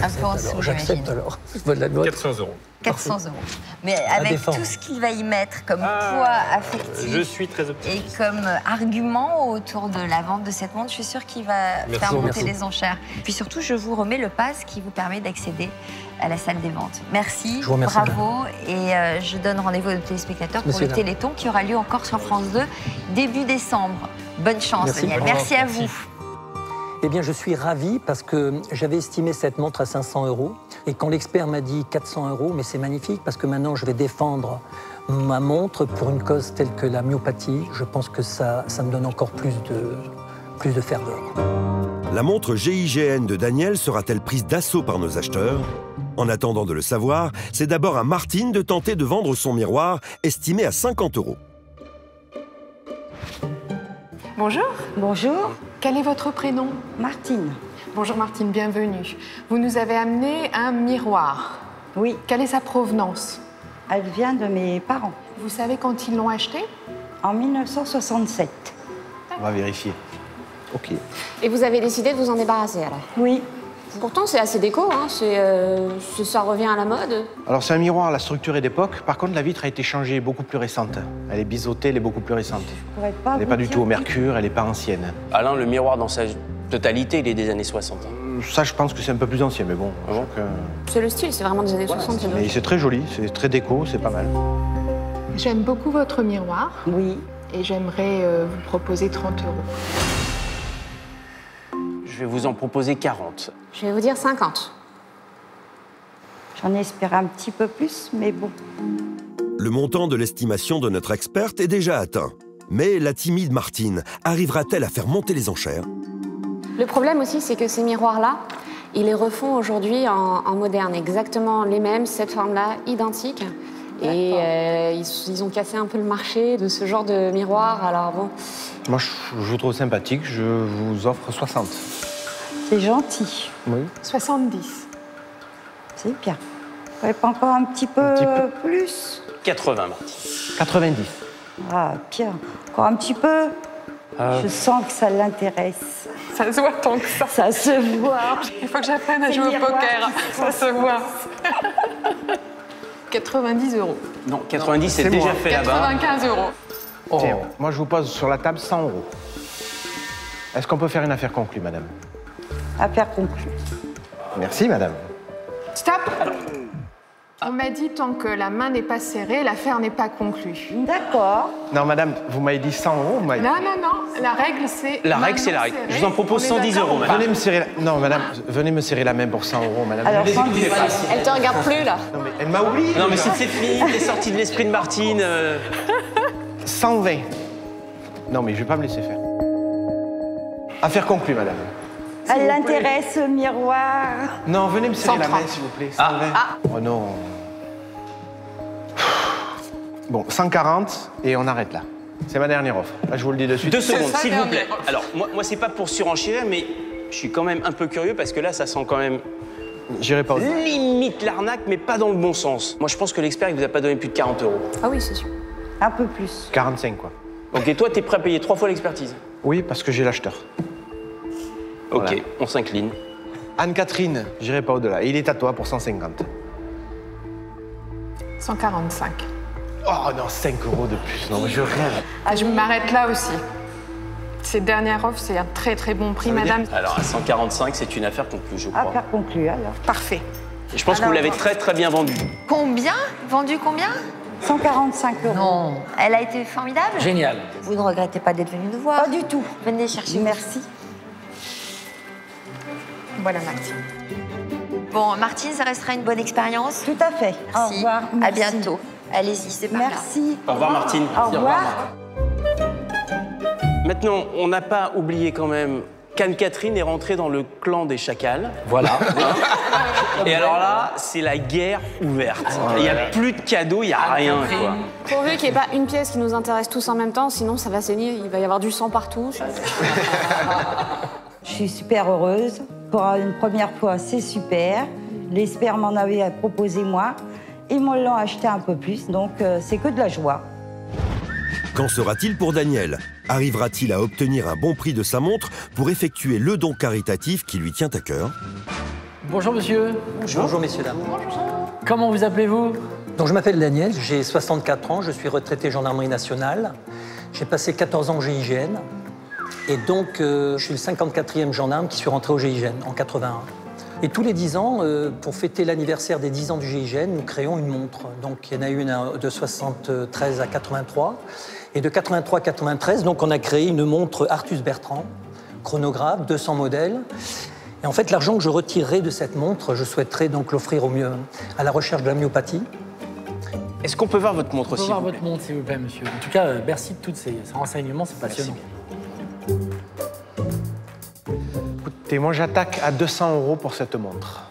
un peu en dessous, j'imagine. Alors, je veux de la note. 400 €. 400 €. Mais avec défendre. tout ce qu'il va y mettre comme poids affectif Je suis très optimiste. et comme argument autour de la vente de cette montre, je suis sûre qu'il va faire monter les enchères. Puis surtout, je vous remets le pass qui vous permet d'accéder à la salle des ventes. Merci, Je vous remercie, bravo. Et je donne rendez-vous aux téléspectateurs pour Messieurs, le dames. Téléthon qui aura lieu encore sur France 2 début décembre. Bonne chance, Merci. Daniel. Merci à vous. Eh bien, je suis ravi parce que j'avais estimé cette montre à 500 €. Et quand l'expert m'a dit 400 €, mais c'est magnifique parce que maintenant, je vais défendre ma montre pour une cause telle que la myopathie. Je pense que ça me donne encore plus de ferveur. La montre GIGN de Daniel sera-t-elle prise d'assaut par nos acheteurs? En attendant de le savoir, c'est d'abord à Martine de tenter de vendre son miroir, estimé à 50 €. Bonjour. Bonjour, Quel est votre prénom? Martine. Bonjour Martine, bienvenue. Vous nous avez amené un miroir. Oui, Quelle est sa provenance? elle vient de mes parents, Vous savez quand ils l'ont acheté? en 1967. On va vérifier. Ok. Et vous avez décidé de vous en débarrasser alors? Oui, Pourtant, c'est assez déco, hein. Ça revient à la mode. Alors c'est un miroir, la structure est d'époque. Par contre, la vitre a été changée, beaucoup plus récente. Elle est biseautée, elle est beaucoup plus récente. je pourrais pas Elle n'est vous pas du dire tout au qui- mercure, elle n'est pas ancienne. Alain, le miroir dans sa totalité, il est des années 60. Ça, je pense que c'est un peu plus ancien, mais bon. Ah bon C'est le style, c'est vraiment des années 60. Mais c'est très joli, c'est très déco, c'est pas mal. J'aime beaucoup votre miroir Oui, et j'aimerais vous proposer 30 €. Je vais vous en proposer 40. Je vais vous dire 50. j'en espérais un petit peu plus, mais bon. Le montant de l'estimation de notre experte est déjà atteint. Mais la timide Martine arrivera-t-elle à faire monter les enchères? Le problème aussi, c'est que ces miroirs-là, ils les refont aujourd'hui en moderne, exactement les mêmes, cette forme-là, identique. Et ils ont cassé un peu le marché de ce genre de miroir. Alors bon, Moi, je vous trouve sympathique, je vous offre 60. C'est gentil, Oui. 70. c'est bien. Vous pouvez pas encore un petit peu, plus? 80, Martine. 90. Ah, Pierre, encore un petit peu? Je sens que ça l'intéresse. Ça se voit tant que ça. Ça se voit. Il faut que j'apprenne à jouer au miroir poker. qui Ça se voit. 90 €. Non, 90, c'est c'est déjà moi. fait là-bas. 95 €. Tiens, moi, je vous pose sur la table 100 €. Est-ce qu'on peut faire une affaire conclue, madame? Affaire conclue. Merci, madame. Stop. On m'a dit tant que la main n'est pas serrée, l'affaire n'est pas conclue. D'accord. Non, madame, vous m'avez dit 100 €. vous m'avez- Non, non, non. La règle, c'est. La main règle, c'est la non règle. serrée. Je vous en propose On est 110 d'accord €, ou pas? madame. Venez me serrer la... Non, madame, venez me serrer la main pour 100 €, madame. Alors, Ne les sans écoutez pas. elle te regarde plus là. Non, mais elle m'a oublié. Non, mais déjà. c'est fini, t'es sorti de l'esprit de Martine. 120. Non, mais je vais pas me laisser faire. Affaire conclue, madame. elle l'intéresse, ce miroir. Non, venez me serrer la 130. main, s'il vous plaît. 120. Oh non. Bon, 140 et on arrête là. C'est ma dernière offre. Là, je vous le dis de suite. 2 secondes, ça, s'il vous dernière plaît. offre. Alors, moi c'est pas pour surenchérir, mais je suis quand même un peu curieux parce que là, ça sent quand même J'irai pas au-delà. limite l'arnaque, mais pas dans le bon sens. Moi, je pense que l'expert, il vous a pas donné plus de 40 €. Ah oui, c'est sûr. Un peu plus. 45, quoi. Ok, toi, t'es prêt à payer 3 fois l'expertise. Oui, parce que j'ai l'acheteur. Ok, Voilà. on s'incline. Anne-Catherine, j'irai pas au-delà. Et il est à toi pour 150. 145. Oh non, 5 € de plus. Non, mais je rêve. Ah, je m'arrête là aussi. Ces dernières offres, c'est un très très bon prix, madame. Alors à 145, c'est une affaire conclue, je crois. Affaire conclue, alors. Parfait. Et je pense que vous l'avez très très bien vendu. Combien? Vendu combien? 145 €. Non. Elle a été formidable? Génial. Vous ne regrettez pas d'être venu nous voir? Pas du tout. Venez chercher. Merci. Voilà, Martine. Bon, Martine, ça restera une bonne expérience. Tout à fait. Merci. Au revoir. À Merci. bientôt. Allez-y, c'est par là. Merci. Au revoir Martine. Au revoir. Maintenant, on n'a pas oublié quand même qu'Anne-Catherine est rentrée dans le clan des chacals. Voilà. Et alors là, c'est la guerre ouverte. Il n'y a plus de cadeaux, il n'y a rien, quoi. Pourvu qu'il n'y ait pas une pièce qui nous intéresse tous en même temps, sinon ça va saigner, il va y avoir du sang partout. Je suis super heureuse. Pour une première fois, c'est super. Les spermes m'en avaient proposé moi. Ils me l'ont acheté un peu plus, donc c'est que de la joie. Qu'en sera-t-il pour Daniel? Arrivera-t-il à obtenir un bon prix de sa montre pour effectuer le don caritatif qui lui tient à cœur? Bonjour monsieur. Bonjour messieurs, dames. Comment vous appelez-vous? Donc, je m'appelle Daniel, j'ai 64 ans, je suis retraité gendarmerie nationale. J'ai passé 14 ans au GIGN. Et donc, je suis le 54e gendarme qui suis rentré au GIGN en 81. Et tous les 10 ans, pour fêter l'anniversaire des 10 ans du GIGN, nous créons une montre. Donc, il y en a une de 73 à 83. Et de 83 à 93, donc, on a créé une montre Artus Bertrand, chronographe, 200 modèles. Et en fait, l'argent que je retirerai de cette montre, je souhaiterais donc l'offrir au mieux à la recherche de la myopathie. Est-ce qu'on peut voir votre montre aussi? On peut voir votre montre, s'il vous plaît, monsieur. En tout cas, merci de tous ces renseignements, c'est passionnant. Écoutez, moi j'attaque à 200 € pour cette montre.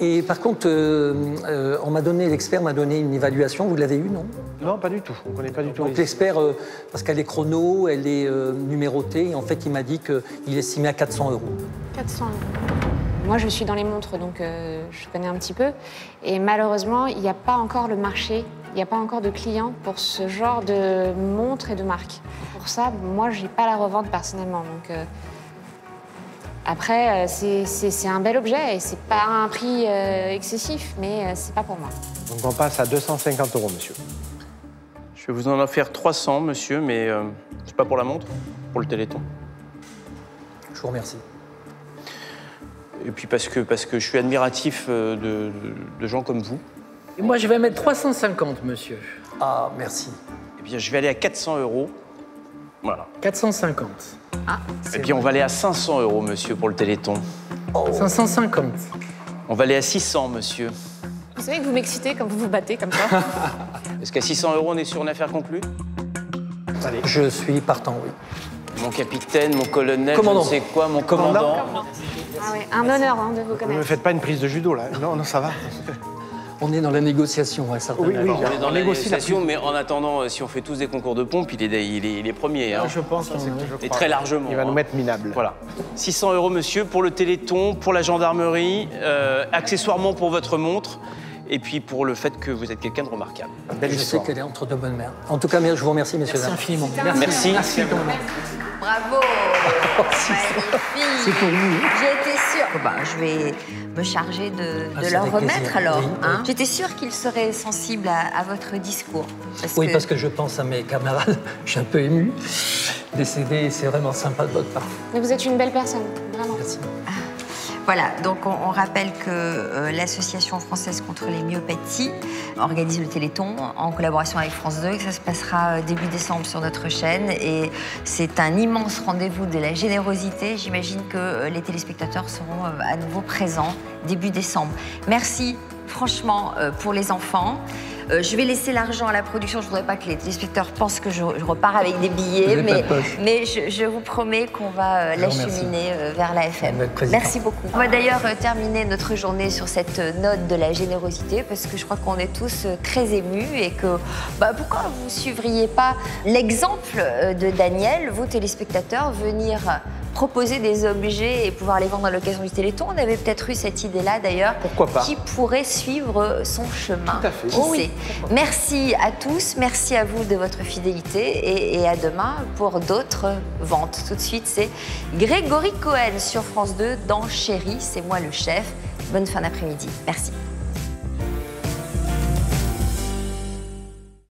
Et par contre, on m'a donné, l'expert m'a donné une évaluation, vous l'avez eue, non? Non, pas du tout, on ne connaît pas du tout. Donc l'expert, parce qu'elle est chrono, elle est numérotée, et en fait il m'a dit qu'il estimait à 400 €. 400 €. Moi, je suis dans les montres, donc je connais un petit peu. Et malheureusement, il n'y a pas encore le marché, il n'y a pas encore de clients pour ce genre de montres et de marques. Pour ça, moi, je n'ai pas la revente personnellement. Donc, après, c'est un bel objet et c'est pas un prix excessif, mais c'est pas pour moi. Donc on passe à 250 €, monsieur. Je vais vous en offrir 300, monsieur, mais c'est pas pour la montre, pour le Téléthon. Je vous remercie. Et puis parce que je suis admiratif de gens comme vous. Et moi, je vais mettre 350, monsieur. Ah, merci. Eh bien, je vais aller à 400 €. Voilà. 450. Ah, Eh bien, on va aller à 500 €, monsieur, pour le Téléthon. Oh. 550. On va aller à 600, monsieur. Vous savez que vous m'excitez quand vous vous battez comme ça. Est-ce qu'à 600 € on est sur une affaire conclue? Allez. Je suis partant, oui. Mon capitaine, mon colonel, commandant. je ne sais quoi, mon commandant. Ah oui, un honneur de vous Ne me connaître. faites pas une prise de judo, là. Non, non, ça va. On est dans la négociation, ouais, certainement. Oui, On est dans la négociation, mais en attendant, si on fait tous des concours de pompe, il est premier. Hein. Je pense qu'on Et très largement. Il va nous mettre minable. Voilà. 600 €, monsieur, pour le Téléthon, pour la gendarmerie, accessoirement pour votre montre, et puis pour le fait que vous êtes quelqu'un de remarquable. Je sais qu'elle est entre de bonnes mains. En tout cas, je vous remercie, messieurs. Merci infiniment. Merci. Bravo. C'est pour vous. J'étais sûre. Je vais me charger de c'est leur avec remettre plaisir. alors. Oui, Hein. oui. J'étais sûre qu'ils seraient sensibles à votre discours. Parce que je pense à mes camarades. Je suis un peu ému. Décédés, c'est vraiment sympa de votre part. Mais vous êtes une belle personne, vraiment. Merci. Voilà, donc on rappelle que l'Association française contre les myopathies organise le Téléthon en collaboration avec France 2 et que ça se passera début décembre sur notre chaîne. Et c'est un immense rendez-vous de la générosité. J'imagine que les téléspectateurs seront à nouveau présents début décembre. Merci franchement pour les enfants. Je vais laisser l'argent à la production. Je ne voudrais pas que les téléspectateurs pensent que je repars avec des billets, mais je vous promets qu'on va l'acheminer vers la FM. Merci beaucoup. On va d'ailleurs terminer notre journée sur cette note de la générosité parce que je crois qu'on est tous très émus et que pourquoi vous ne suivriez pas l'exemple de Daniel, vous téléspectateurs, venir proposer des objets et pouvoir les vendre à l'occasion du Téléthon. On avait peut-être eu cette idée-là d'ailleurs. Pourquoi pas? Qui pourrait suivre son chemin. Tout à fait. Qui sait. Merci à tous, merci à vous de votre fidélité et à demain pour d'autres ventes. Tout de suite, c'est Grégory Cohen sur France 2 dans Chérie, c'est moi le chef. Bonne fin d'après-midi. Merci.